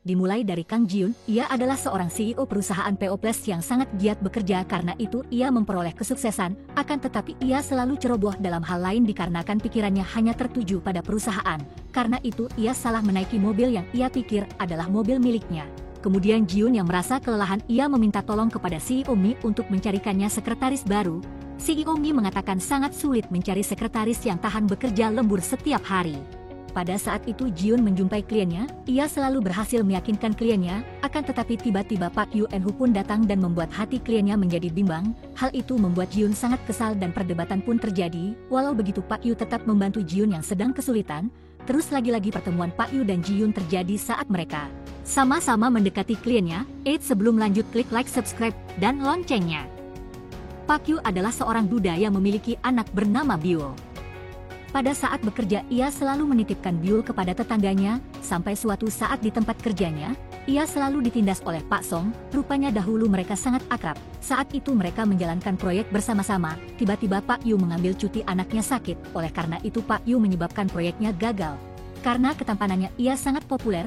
Dimulai dari Kang Jiun, ia adalah seorang CEO perusahaan PO Plus yang sangat giat bekerja, karena itu ia memperoleh kesuksesan, akan tetapi ia selalu ceroboh dalam hal lain dikarenakan pikirannya hanya tertuju pada perusahaan. Karena itu ia salah menaiki mobil yang ia pikir adalah mobil miliknya. Kemudian Jiun yang merasa kelelahan, ia meminta tolong kepada CEO Mi untuk mencarikannya sekretaris baru. CEO Mi mengatakan sangat sulit mencari sekretaris yang tahan bekerja lembur setiap hari. Pada saat itu Jiun menjumpai kliennya, ia selalu berhasil meyakinkan kliennya, akan tetapi tiba-tiba Pak Yu Enhu pun datang dan membuat hati kliennya menjadi bimbang. Hal itu membuat Jiun sangat kesal dan perdebatan pun terjadi. Walau begitu Pak Yu tetap membantu Jiun yang sedang kesulitan. Terus lagi-lagi pertemuan Pak Yu dan Jiun terjadi saat mereka sama-sama mendekati kliennya. Sebelum lanjut, klik like, subscribe, dan loncengnya. Pak Yu adalah seorang duda yang memiliki anak bernama Biul. Pada saat bekerja ia selalu menitipkan Biul kepada tetangganya, sampai suatu saat di tempat kerjanya, ia selalu ditindas oleh Pak Song. Rupanya dahulu mereka sangat akrab. Saat itu mereka menjalankan proyek bersama-sama, tiba-tiba Pak Yu mengambil cuti, anaknya sakit. Oleh karena itu Pak Yu menyebabkan proyeknya gagal. Karena ketampanannya ia sangat populer,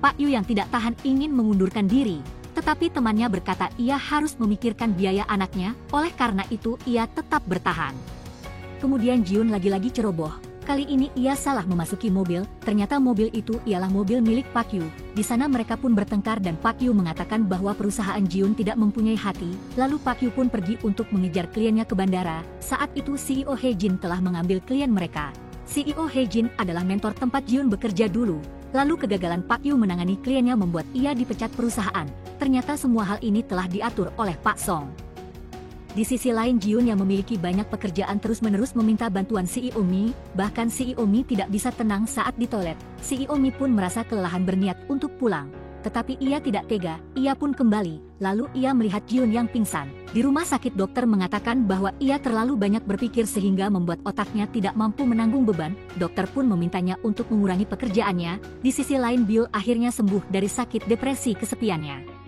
Pak Yu yang tidak tahan ingin mengundurkan diri. Tetapi temannya berkata ia harus memikirkan biaya anaknya, oleh karena itu ia tetap bertahan. Kemudian Jiun lagi-lagi ceroboh. Kali ini ia salah memasuki mobil, ternyata mobil itu ialah mobil milik Pak Yu. Di sana mereka pun bertengkar dan Pak Yu mengatakan bahwa perusahaan Jiun tidak mempunyai hati. Lalu Pak Yu pun pergi untuk mengejar kliennya ke bandara. Saat itu CEO He Jin telah mengambil klien mereka. CEO He Jin adalah mentor tempat Jiun bekerja dulu. Lalu kegagalan Pak Yu menangani kliennya membuat ia dipecat perusahaan. Ternyata semua hal ini telah diatur oleh Pak Song. Di sisi lain Jiun yang memiliki banyak pekerjaan terus-menerus meminta bantuan CEO Mi, bahkan CEO Mi tidak bisa tenang saat di toilet. CEO Mi pun merasa kelelahan berniat untuk pulang. Tetapi ia tidak tega, ia pun kembali, lalu ia melihat Jiun yang pingsan. Di rumah sakit dokter mengatakan bahwa ia terlalu banyak berpikir sehingga membuat otaknya tidak mampu menanggung beban. Dokter pun memintanya untuk mengurangi pekerjaannya. Di sisi lain Biul akhirnya sembuh dari sakit depresi kesepiannya.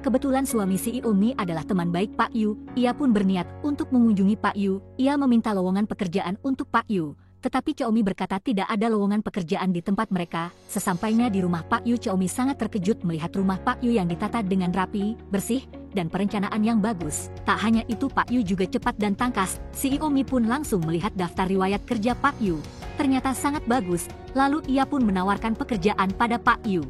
Kebetulan suami CEO Mi adalah teman baik Pak Yu, ia pun berniat untuk mengunjungi Pak Yu. Ia meminta lowongan pekerjaan untuk Pak Yu. Tetapi Xiaomi berkata tidak ada lowongan pekerjaan di tempat mereka. Sesampainya di rumah Pak Yu, Xiaomi sangat terkejut melihat rumah Pak Yu yang ditata dengan rapi, bersih, dan perencanaan yang bagus. Tak hanya itu Pak Yu juga cepat dan tangkas. CEO Mi pun langsung melihat daftar riwayat kerja Pak Yu. Ternyata sangat bagus, lalu ia pun menawarkan pekerjaan pada Pak Yu.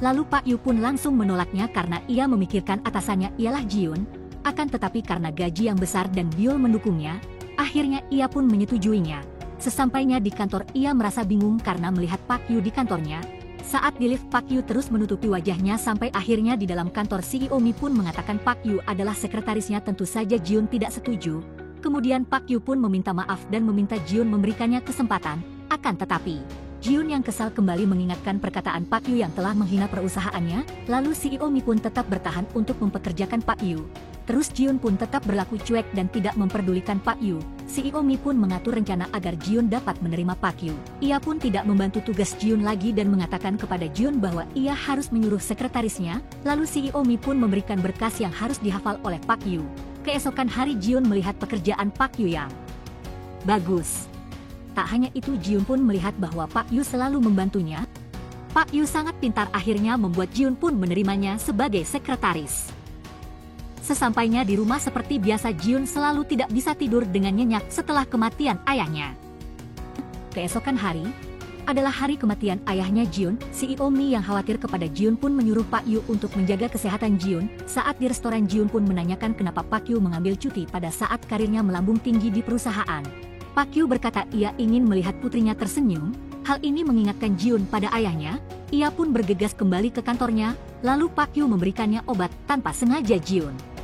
Lalu Pak Yu pun langsung menolaknya karena ia memikirkan atasannya ialah Jiun. Akan tetapi karena gaji yang besar dan Biul mendukungnya, akhirnya ia pun menyetujuinya. Sesampainya di kantor ia merasa bingung karena melihat Pak Yu di kantornya. Saat di lift Pak Yu terus menutupi wajahnya sampai akhirnya di dalam kantor CEO Mi pun mengatakan Pak Yu adalah sekretarisnya. Tentu saja Jiun tidak setuju. Kemudian Pak Yu pun meminta maaf dan meminta Jiun memberikannya kesempatan. Akan tetapi Jiun yang kesal kembali mengingatkan perkataan Pak Yu yang telah menghina perusahaannya, lalu CEO Mi pun tetap bertahan untuk mempekerjakan Pak Yu. Terus Jiun pun tetap berlaku cuek dan tidak memperdulikan Pak Yu. CEO Mi pun mengatur rencana agar Jiun dapat menerima Pak Yu. Ia pun tidak membantu tugas Jiun lagi dan mengatakan kepada Jiun bahwa ia harus menyuruh sekretarisnya, lalu CEO Mi pun memberikan berkas yang harus dihafal oleh Pak Yu. Keesokan hari Jiun melihat pekerjaan Pak Yu yang bagus. Tak hanya itu Jiun pun melihat bahwa Pak Yu selalu membantunya. Pak Yu sangat pintar, akhirnya membuat Jiun pun menerimanya sebagai sekretaris. Sesampainya di rumah seperti biasa Jiun selalu tidak bisa tidur dengan nyenyak setelah kematian ayahnya. Keesokan hari adalah hari kematian ayahnya Jiun. CEO Mi yang khawatir kepada Jiun pun menyuruh Pak Yu untuk menjaga kesehatan Jiun. Saat di restoran Jiun pun menanyakan kenapa Pak Yu mengambil cuti pada saat karirnya melambung tinggi di perusahaan. Pak Yu berkata ia ingin melihat putrinya tersenyum. Hal ini mengingatkan Jiun pada ayahnya. Ia pun bergegas kembali ke kantornya, lalu Pak Yu memberikannya obat tanpa sengaja. Jiun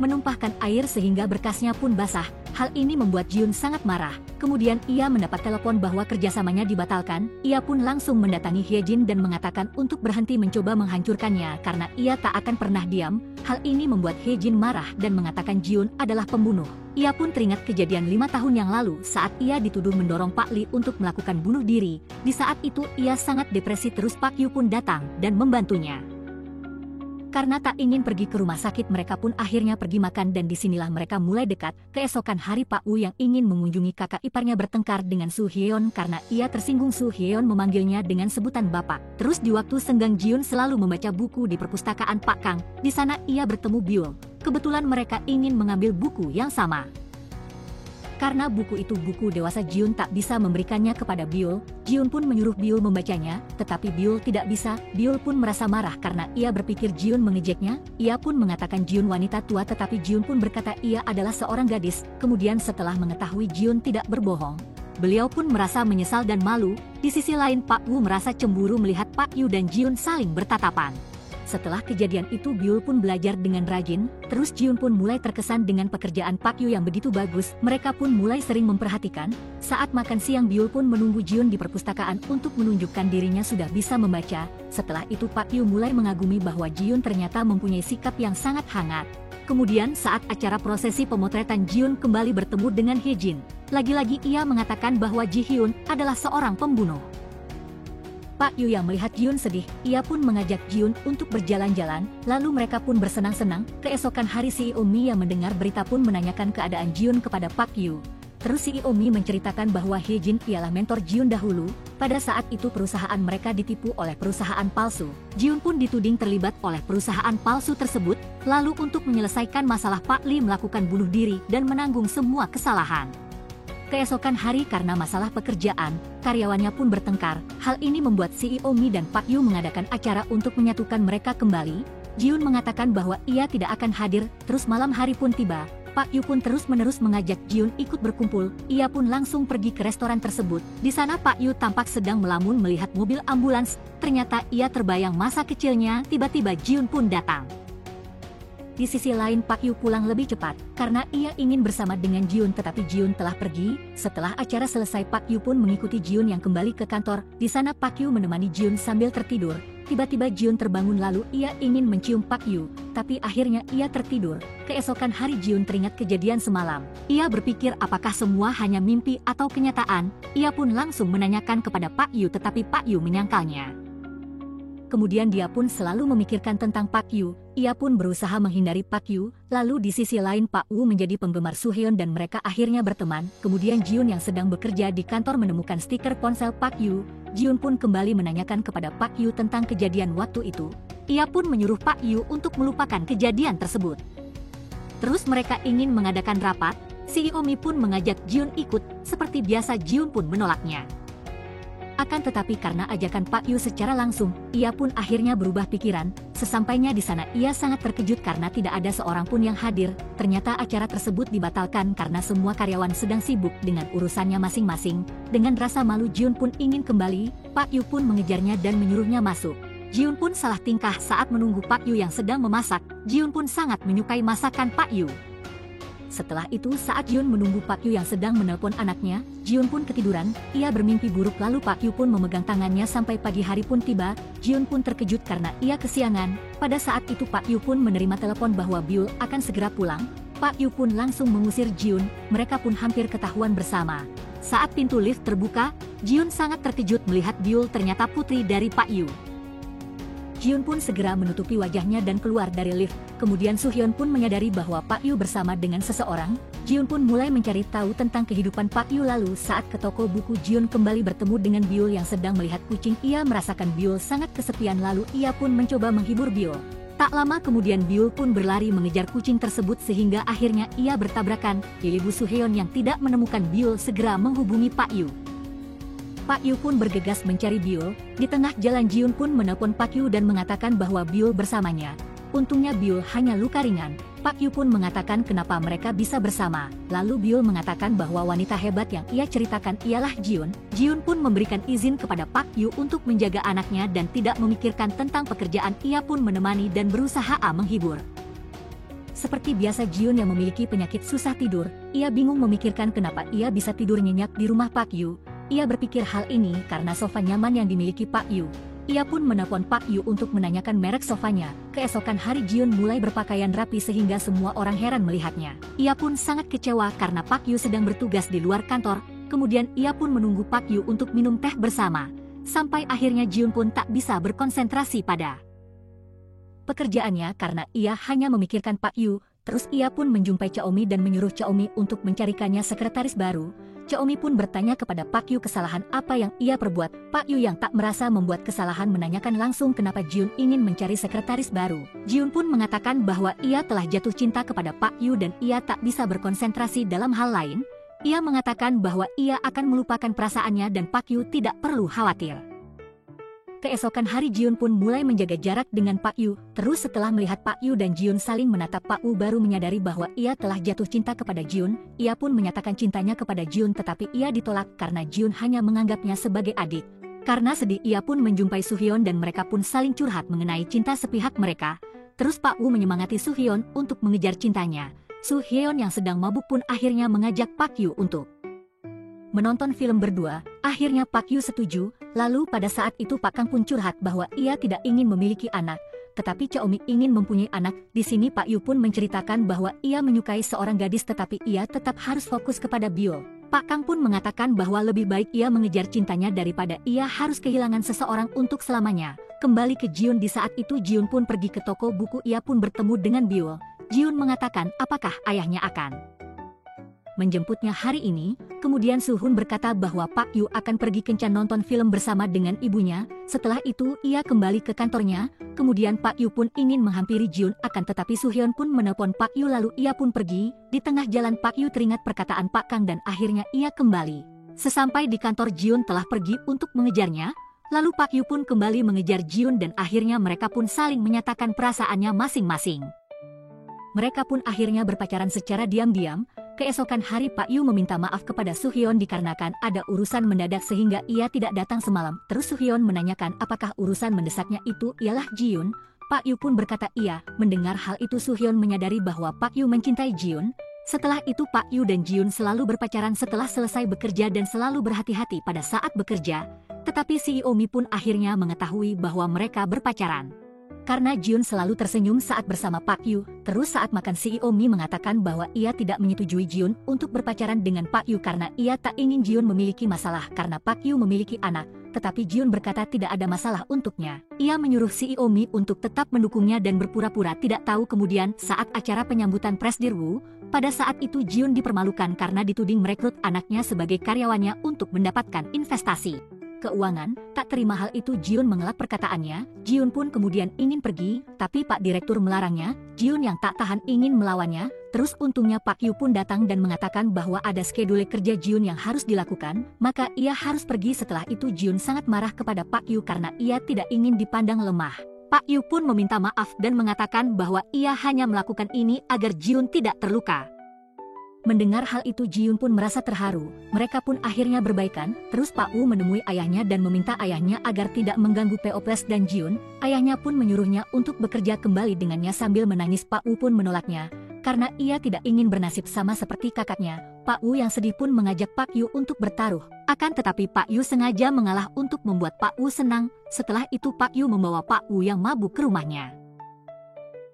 menumpahkan air sehingga berkasnya pun basah. Hal ini membuat Jiun sangat marah. Kemudian ia mendapat telepon bahwa kerjasamanya dibatalkan. Ia pun langsung mendatangi He Jin dan mengatakan untuk berhenti mencoba menghancurkannya karena ia tak akan pernah diam. Hal ini membuat He Jin marah dan mengatakan Jiun adalah pembunuh. Ia pun teringat kejadian 5 tahun yang lalu saat ia dituduh mendorong Pak Li untuk melakukan bunuh diri. Di saat itu ia sangat depresi, terus Pak Yu pun datang dan membantunya. Karena tak ingin pergi ke rumah sakit, mereka pun akhirnya pergi makan dan disinilah mereka mulai dekat. Keesokan hari Pak Woo yang ingin mengunjungi kakak iparnya bertengkar dengan Su Hyeon karena ia tersinggung Su Hyeon memanggilnya dengan sebutan bapak. Terus di waktu senggang Jiun selalu membaca buku di perpustakaan Pak Kang. Di sana ia bertemu Byul. Kebetulan mereka ingin mengambil buku yang sama. Karena buku itu buku dewasa, Jiun tak bisa memberikannya kepada Byul. Jiun pun menyuruh Byul membacanya, tetapi Byul tidak bisa. Byul pun merasa marah karena ia berpikir Jiun mengejeknya. Ia pun mengatakan Jiun wanita tua, tetapi Jiun pun berkata ia adalah seorang gadis. Kemudian setelah mengetahui Jiun tidak berbohong, beliau pun merasa menyesal dan malu. Di sisi lain Pak Woo merasa cemburu melihat Pak Yu dan Jiun saling bertatapan. Setelah kejadian itu Byul pun belajar dengan rajin, terus Jiun pun mulai terkesan dengan pekerjaan Pak Yu yang begitu bagus. Mereka pun mulai sering memperhatikan. Saat makan siang Byul pun menunggu Jiun di perpustakaan untuk menunjukkan dirinya sudah bisa membaca. Setelah itu Pak Yu mulai mengagumi bahwa Jiun ternyata mempunyai sikap yang sangat hangat. Kemudian saat acara prosesi pemotretan Jiun kembali bertemu dengan Hye-jin. Lagi-lagi ia mengatakan bahwa Ji Hyun adalah seorang pembunuh. Pak Yu yang melihat Jiun sedih, ia pun mengajak Jiun untuk berjalan-jalan, lalu mereka pun bersenang-senang. Keesokan hari CEO Mi yang mendengar berita pun menanyakan keadaan Jiun kepada Pak Yu. Terus CEO Mi menceritakan bahwa Hye-jin ialah mentor Jiun dahulu. Pada saat itu perusahaan mereka ditipu oleh perusahaan palsu. Jiun pun dituding terlibat oleh perusahaan palsu tersebut. Lalu untuk menyelesaikan masalah Pak Lee melakukan bunuh diri dan menanggung semua kesalahan. Keesokan hari karena masalah pekerjaan, karyawannya pun bertengkar. Hal ini membuat CEO Mi dan Pak Yu mengadakan acara untuk menyatukan mereka kembali. Jiun mengatakan bahwa ia tidak akan hadir, terus malam hari pun tiba. Pak Yu pun terus-menerus mengajak Jiun ikut berkumpul. Ia pun langsung pergi ke restoran tersebut. Di sana Pak Yu tampak sedang melamun melihat mobil ambulans. Ternyata ia terbayang masa kecilnya. Tiba-tiba Jiun pun datang. Di sisi lain Pak Yu pulang lebih cepat karena ia ingin bersama dengan Jiun, tetapi Jiun telah pergi. Setelah acara selesai Pak Yu pun mengikuti Jiun yang kembali ke kantor. Di sana Pak Yu menemani Jiun sambil tertidur. Tiba-tiba Jiun terbangun lalu ia ingin mencium Pak Yu, tapi akhirnya ia tertidur. Keesokan hari Jiun teringat kejadian semalam. Ia berpikir apakah semua hanya mimpi atau kenyataan. Ia pun langsung menanyakan kepada Pak Yu, tetapi Pak Yu menyangkalnya. Kemudian dia pun selalu memikirkan tentang Pak Yu. Ia pun berusaha menghindari Pak Yu. Lalu di sisi lain Pak Woo menjadi penggemar Su Hyeon dan mereka akhirnya berteman. Kemudian Jiun yang sedang bekerja di kantor menemukan stiker ponsel Pak Yu. Jiun pun kembali menanyakan kepada Pak Yu tentang kejadian waktu itu. Ia pun menyuruh Pak Yu untuk melupakan kejadian tersebut. Terus mereka ingin mengadakan rapat. CEO Mi pun mengajak Jiun ikut. Seperti biasa Jiun pun menolaknya. Akan tetapi karena ajakan Pak Yu secara langsung, ia pun akhirnya berubah pikiran. Sesampainya di sana ia sangat terkejut karena tidak ada seorang pun yang hadir. Ternyata acara tersebut dibatalkan karena semua karyawan sedang sibuk dengan urusannya masing-masing. Dengan rasa malu Jiun pun ingin kembali. Pak Yu pun mengejarnya dan menyuruhnya masuk. Jiun pun salah tingkah saat menunggu Pak Yu yang sedang memasak. Jiun pun sangat menyukai masakan Pak Yu. Setelah itu saat Jiun menunggu Pak Yu yang sedang menelpon anaknya, Jiun pun ketiduran. Ia bermimpi buruk lalu Pak Yu pun memegang tangannya sampai pagi hari pun tiba. Jiun pun terkejut karena ia kesiangan. Pada saat itu Pak Yu pun menerima telepon bahwa Byul akan segera pulang. Pak Yu pun langsung mengusir Jiun. Mereka pun hampir ketahuan bersama. Saat pintu lift terbuka, Jiun sangat terkejut melihat Byul ternyata putri dari Pak Yu. Jiun pun segera menutupi wajahnya dan keluar dari lift. Kemudian Su Hyun pun menyadari bahwa Pak Yu bersama dengan seseorang. Jiun pun mulai mencari tahu tentang kehidupan Pak Yu. Lalu saat ke toko buku Jiun kembali bertemu dengan Byul yang sedang melihat kucing. Ia merasakan Byul sangat kesepian lalu ia pun mencoba menghibur Byul. Tak lama kemudian Byul pun berlari mengejar kucing tersebut sehingga akhirnya ia bertabrakan. Ibu Su Hyun yang tidak menemukan Byul segera menghubungi Pak Yu. Pak Yu pun bergegas mencari Byul. Di tengah jalan Jiun pun menelpon Pak Yu dan mengatakan bahwa Byul bersamanya. Untungnya Byul hanya luka ringan. Pak Yu pun mengatakan kenapa mereka bisa bersama. Lalu Byul mengatakan bahwa wanita hebat yang ia ceritakan ialah Jiun. Jiun pun memberikan izin kepada Pak Yu untuk menjaga anaknya dan tidak memikirkan tentang pekerjaan. Ia pun menemani dan berusaha menghibur. Seperti biasa Jiun yang memiliki penyakit susah tidur. Ia bingung memikirkan kenapa ia bisa tidur nyenyak di rumah Pak Yu. Ia berpikir hal ini karena sofa nyaman yang dimiliki Pak Yu. Ia pun menelpon Pak Yu untuk menanyakan merek sofanya. Keesokan hari Jiun mulai berpakaian rapi sehingga semua orang heran melihatnya. Ia pun sangat kecewa karena Pak Yu sedang bertugas di luar kantor. Kemudian ia pun menunggu Pak Yu untuk minum teh bersama. Sampai akhirnya Jiun pun tak bisa berkonsentrasi pada pekerjaannya karena ia hanya memikirkan Pak Yu. Terus ia pun menjumpai Chaomi dan menyuruh Chaomi untuk mencarikannya sekretaris baru. Chaomi pun bertanya kepada Pak Yu kesalahan apa yang ia perbuat. Pak Yu yang tak merasa membuat kesalahan menanyakan langsung kenapa Jiun ingin mencari sekretaris baru. Jiun pun mengatakan bahwa ia telah jatuh cinta kepada Pak Yu dan ia tak bisa berkonsentrasi dalam hal lain. Ia mengatakan bahwa ia akan melupakan perasaannya dan Pak Yu tidak perlu khawatir. Keesokan hari Jiun pun mulai menjaga jarak dengan Pak Yu. Terus setelah melihat Pak Yu dan Jiun saling menatap, Pak Yu baru menyadari bahwa ia telah jatuh cinta kepada Jiun. Ia pun menyatakan cintanya kepada Jiun tetapi ia ditolak karena Jiun hanya menganggapnya sebagai adik. Karena sedih ia pun menjumpai Suhyun dan mereka pun saling curhat mengenai cinta sepihak mereka. Terus Pak Yu menyemangati Suhyun untuk mengejar cintanya. Suhyun yang sedang mabuk pun akhirnya mengajak Pak Yu untuk menonton film berdua. Akhirnya Pak Yu setuju. Lalu pada saat itu Pak Kang pun curhat bahwa ia tidak ingin memiliki anak, tetapi Chaomi ingin mempunyai anak. Di sini Pak Yu pun menceritakan bahwa ia menyukai seorang gadis tetapi ia tetap harus fokus kepada Biol. Pak Kang pun mengatakan bahwa lebih baik ia mengejar cintanya daripada ia harus kehilangan seseorang untuk selamanya. Kembali ke Jiun, di saat itu Jiun pun pergi ke toko buku. Ia pun bertemu dengan Biol. Jiun mengatakan apakah ayahnya akan menjemputnya hari ini. Kemudian Suhun berkata bahwa Pak Yu akan pergi kencan nonton film bersama dengan ibunya. Setelah itu ia kembali ke kantornya. Kemudian Pak Yu pun ingin menghampiri Jiun, akan tetapi Suhyun pun menelpon Pak Yu lalu ia pun pergi. Di tengah jalan Pak Yu teringat perkataan Pak Kang dan akhirnya ia kembali. Sesampai di kantor, Jiun telah pergi untuk mengejarnya. Lalu Pak Yu pun kembali mengejar Jiun dan akhirnya mereka pun saling menyatakan perasaannya masing-masing. Mereka pun akhirnya berpacaran secara diam-diam. Keesokan hari Pak Yu meminta maaf kepada Suhyun dikarenakan ada urusan mendadak sehingga ia tidak datang semalam. Terus Suhyun menanyakan apakah urusan mendesaknya itu ialah Jiun. Pak Yu pun berkata iya. Mendengar hal itu Suhyun menyadari bahwa Pak Yu mencintai Jiun. Setelah itu Pak Yu dan Jiun selalu berpacaran setelah selesai bekerja dan selalu berhati-hati pada saat bekerja. Tetapi CEO Mi pun akhirnya mengetahui bahwa mereka berpacaran. Karena Jiun selalu tersenyum saat bersama Pak Yu. Terus saat makan CEO Mi mengatakan bahwa ia tidak menyetujui Jiun untuk berpacaran dengan Pak Yu karena ia tak ingin Jiun memiliki masalah karena Pak Yu memiliki anak. Tetapi Jiun berkata tidak ada masalah untuknya. Ia menyuruh CEO Mi untuk tetap mendukungnya dan berpura-pura tidak tahu. Kemudian saat acara penyambutan Presdirwu, pada saat itu Jiun dipermalukan karena dituding merekrut anaknya sebagai karyawannya untuk mendapatkan investasi keuangan. Tak terima hal itu Jiun mengelak perkataannya. Jiun pun kemudian ingin pergi, tapi Pak Direktur melarangnya. Jiun yang tak tahan ingin melawannya. Terus untungnya Pak Yu pun datang dan mengatakan bahwa ada skedule kerja Jiun yang harus dilakukan, maka ia harus pergi. Setelah itu Jiun sangat marah kepada Pak Yu karena ia tidak ingin dipandang lemah. Pak Yu pun meminta maaf dan mengatakan bahwa ia hanya melakukan ini agar Jiun tidak terluka. Mendengar hal itu Jiun pun merasa terharu. Mereka pun akhirnya berbaikan. Terus Pak Wu menemui ayahnya dan meminta ayahnya agar tidak mengganggu Peoples dan Jiun. Ayahnya pun menyuruhnya untuk bekerja kembali dengannya sambil menangis. Pak Wu pun menolaknya karena ia tidak ingin bernasib sama seperti kakaknya. Pak Wu yang sedih pun mengajak Pak Yu untuk bertaruh. Akan tetapi Pak Yu sengaja mengalah untuk membuat Pak Wu senang. Setelah itu Pak Yu membawa Pak Wu yang mabuk ke rumahnya.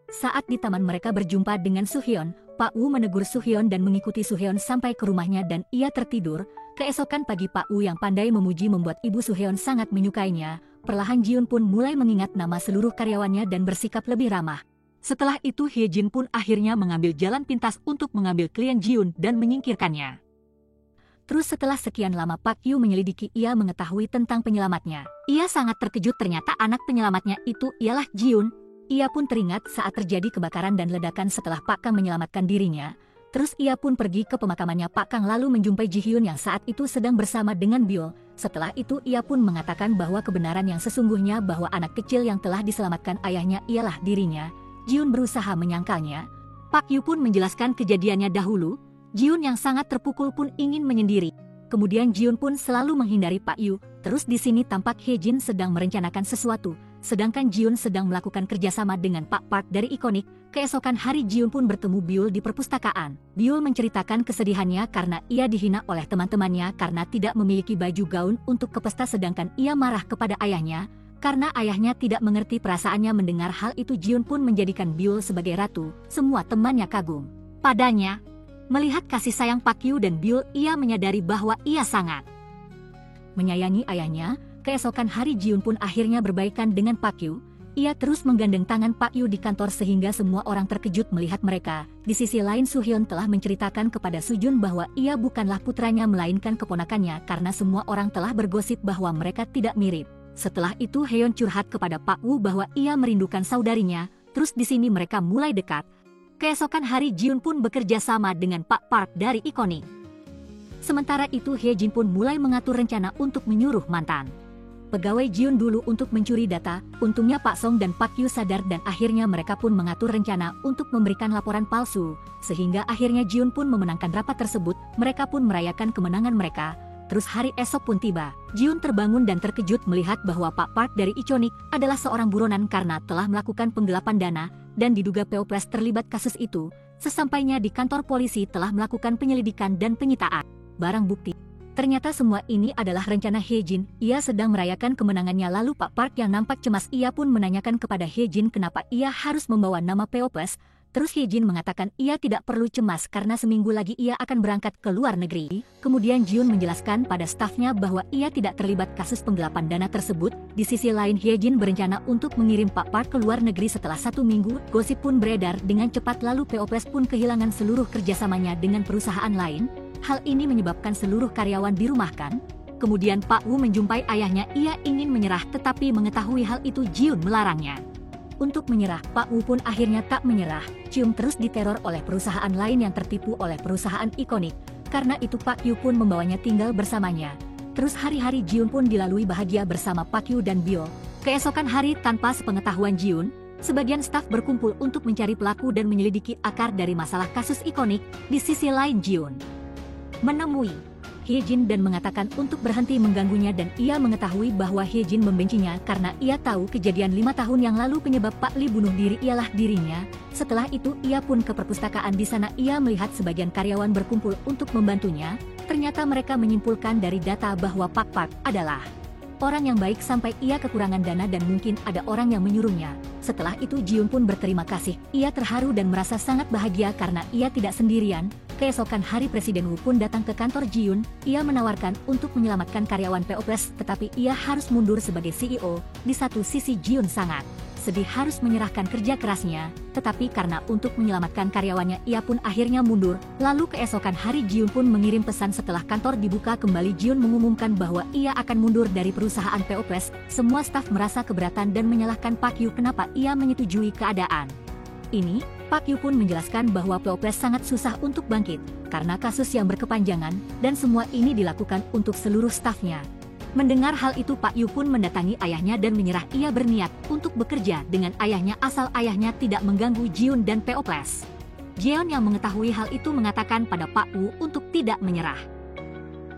Saat di taman mereka berjumpa dengan Suhyun. Pak Wu menegur Suhyun dan mengikuti Suhyun sampai ke rumahnya dan ia tertidur. Keesokan pagi Pak Wu yang pandai memuji membuat ibu Suhyun sangat menyukainya. Perlahan Jiun pun mulai mengingat nama seluruh karyawannya dan bersikap lebih ramah. Setelah itu Hyejin pun akhirnya mengambil jalan pintas untuk mengambil klien Jiun dan menyingkirkannya. Terus setelah sekian lama Pak Yu menyelidiki, ia mengetahui tentang penyelamatnya. Ia sangat terkejut ternyata anak penyelamatnya itu ialah Jiun. Ia pun teringat saat terjadi kebakaran dan ledakan setelah Pak Kang menyelamatkan dirinya. Terus ia pun pergi ke pemakamannya Pak Kang lalu menjumpai Ji Hyun yang saat itu sedang bersama dengan Biol. Setelah itu ia pun mengatakan bahwa kebenaran yang sesungguhnya bahwa anak kecil yang telah diselamatkan ayahnya ialah dirinya. Jiun berusaha menyangkalnya. Pak Yu pun menjelaskan kejadiannya dahulu. Jiun yang sangat terpukul pun ingin menyendiri. Kemudian Jiun pun selalu menghindari Pak Yu. Terus di sini tampak Hyejin sedang merencanakan sesuatu. Sedangkan Jiun sedang melakukan kerjasama dengan Pak Park dari Ikonik. Keesokan hari Jiun pun bertemu Biol di perpustakaan. Biol menceritakan kesedihannya karena ia dihina oleh teman-temannya karena tidak memiliki baju gaun untuk ke pesta, sedangkan ia marah kepada ayahnya karena ayahnya tidak mengerti perasaannya. Mendengar hal itu Jiun pun menjadikan Biol sebagai ratu. Semua temannya kagum padanya. Melihat kasih sayang Pak Yu dan Biol, ia menyadari bahwa ia sangat menyayangi ayahnya. Keesokan hari Jiun pun akhirnya berbaikan dengan Pak Yu. Ia terus menggandeng tangan Pak Yu di kantor sehingga semua orang terkejut melihat mereka. Di sisi lain Suhyun telah menceritakan kepada Sujun bahwa ia bukanlah putranya melainkan keponakannya karena semua orang telah bergosip bahwa mereka tidak mirip. Setelah itu Heon curhat kepada Pak Woo bahwa ia merindukan saudarinya, terus di sini mereka mulai dekat. Keesokan hari Jiun pun bekerja sama dengan Pak Park dari Iconic. Sementara itu Hye-jin pun mulai mengatur rencana untuk menyuruh mantan pegawai Jiun dulu untuk mencuri data. Untungnya Pak Song dan Pak Yu sadar dan akhirnya mereka pun mengatur rencana untuk memberikan laporan palsu. Sehingga akhirnya Jiun pun memenangkan rapat tersebut, mereka pun merayakan kemenangan mereka. Terus hari esok pun tiba. Jiun terbangun dan terkejut melihat bahwa Pak Park dari Iconic adalah seorang buronan karena telah melakukan penggelapan dana dan diduga Peoples terlibat kasus itu. Sesampainya di kantor polisi telah melakukan penyelidikan dan penyitaan barang bukti. Ternyata semua ini adalah rencana Hye-jin. Ia sedang merayakan kemenangannya lalu Pak Park yang nampak cemas ia pun menanyakan kepada Hye-jin kenapa ia harus membawa nama Peoples. Terus Hye-jin mengatakan ia tidak perlu cemas karena seminggu lagi ia akan berangkat ke luar negeri. Kemudian Jiun menjelaskan pada stafnya bahwa ia tidak terlibat kasus penggelapan dana tersebut. Di sisi lain Hye-jin berencana untuk mengirim Pak Park ke luar negeri setelah 1 minggu. Gosip pun beredar dengan cepat lalu Peoples pun kehilangan seluruh kerjasamanya dengan perusahaan lain. Hal ini menyebabkan seluruh karyawan dirumahkan. Kemudian Pak Woo menjumpai ayahnya, ia ingin menyerah tetapi mengetahui hal itu Jiun melarangnya. Untuk menyerah, Pak Woo pun akhirnya tak menyerah. Cium terus diteror oleh perusahaan lain yang tertipu oleh perusahaan Iconic. Karena itu Pak Yu pun membawanya tinggal bersamanya. Terus hari-hari Jiun pun dilalui bahagia bersama Pak Yu dan Bio. Keesokan hari tanpa sepengetahuan Jiun, sebagian staf berkumpul untuk mencari pelaku dan menyelidiki akar dari masalah kasus Iconic. Di sisi lain Jiun menemui Hye-jin dan mengatakan untuk berhenti mengganggunya dan ia mengetahui bahwa Hye-jin membencinya karena ia tahu kejadian 5 tahun yang lalu penyebab Pak Lee bunuh diri ialah dirinya. Setelah itu ia pun ke perpustakaan. Di sana ia melihat sebagian karyawan berkumpul untuk membantunya. Ternyata mereka menyimpulkan dari data bahwa Pak Park adalah orang yang baik sampai ia kekurangan dana dan mungkin ada orang yang menyuruhnya. Setelah itu Jiun pun berterima kasih. Ia terharu dan merasa sangat bahagia karena ia tidak sendirian. Keesokan hari Presiden Wu pun datang ke kantor Jiun. Ia menawarkan untuk menyelamatkan karyawan Peoples tetapi ia harus mundur sebagai CEO. Di satu sisi Jiun sangat sedih harus menyerahkan kerja kerasnya, tetapi karena untuk menyelamatkan karyawannya ia pun akhirnya mundur. Lalu keesokan hari Jiun pun mengirim pesan setelah kantor dibuka kembali. Jiun mengumumkan bahwa ia akan mundur dari perusahaan Peoples. Semua staf merasa keberatan dan menyalahkan Pak Yu kenapa ia menyetujui keadaan ini. Pak Yu pun menjelaskan bahwa Peoples sangat susah untuk bangkit karena kasus yang berkepanjangan dan semua ini dilakukan untuk seluruh stafnya. Mendengar hal itu Pak Yu pun mendatangi ayahnya dan menyerah. Ia berniat untuk bekerja dengan ayahnya asal ayahnya tidak mengganggu Jiun dan Peoples. Jeon yang mengetahui hal itu mengatakan pada Pak Wu untuk tidak menyerah.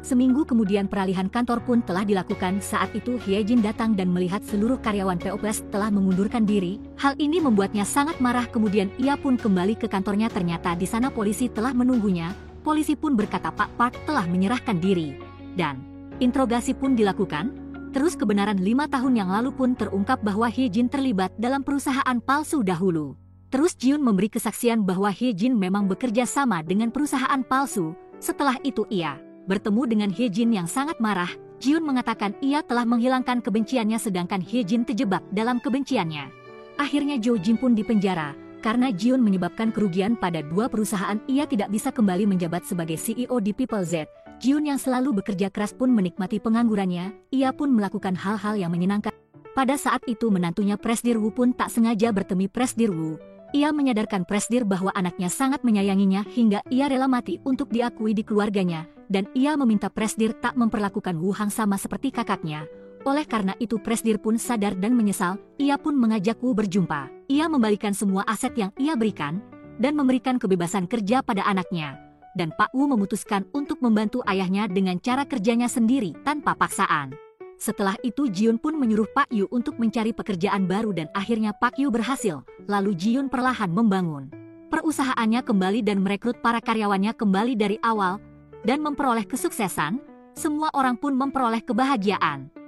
Seminggu kemudian peralihan kantor pun telah dilakukan. Saat itu Hye-jin datang dan melihat seluruh karyawan Peoples telah mengundurkan diri. Hal ini membuatnya sangat marah. Kemudian ia pun kembali ke kantornya. Ternyata di sana polisi telah menunggunya. Polisi pun berkata Pak Park telah menyerahkan diri. Dan interogasi pun dilakukan. Terus kebenaran 5 tahun yang lalu pun terungkap bahwa Hye-jin terlibat dalam perusahaan palsu dahulu. Terus Jiun memberi kesaksian bahwa Hye-jin memang bekerja sama dengan perusahaan palsu. Setelah itu ia bertemu dengan Hye-jin yang sangat marah. Jiun mengatakan ia telah menghilangkan kebenciannya sedangkan Hye-jin terjebak dalam kebenciannya. Akhirnya Jo Jin pun dipenjara. Karena Jiun menyebabkan kerugian pada 2 perusahaan, ia tidak bisa kembali menjabat sebagai CEO di People Z. Jiun yang selalu bekerja keras pun menikmati penganggurannya. Ia pun melakukan hal-hal yang menyenangkan. Pada saat itu menantunya Presdir Wu pun tak sengaja bertemu Presdir Wu. Ia menyadarkan Presdir bahwa anaknya sangat menyayanginya hingga ia rela mati untuk diakui di keluarganya. Dan ia meminta Presdir tak memperlakukan Wu Hang sama seperti kakaknya. Oleh karena itu Presdir pun sadar dan menyesal. Ia pun mengajak Wu berjumpa. Ia membalikan semua aset yang ia berikan dan memberikan kebebasan kerja pada anaknya. Dan Pak Wu memutuskan untuk membantu ayahnya dengan cara kerjanya sendiri tanpa paksaan. Setelah itu Jiun pun menyuruh Pak Yu untuk mencari pekerjaan baru dan akhirnya Pak Yu berhasil. Lalu Jiun perlahan membangun perusahaannya kembali dan merekrut para karyawannya kembali dari awal dan memperoleh kesuksesan. Semua orang pun memperoleh kebahagiaan.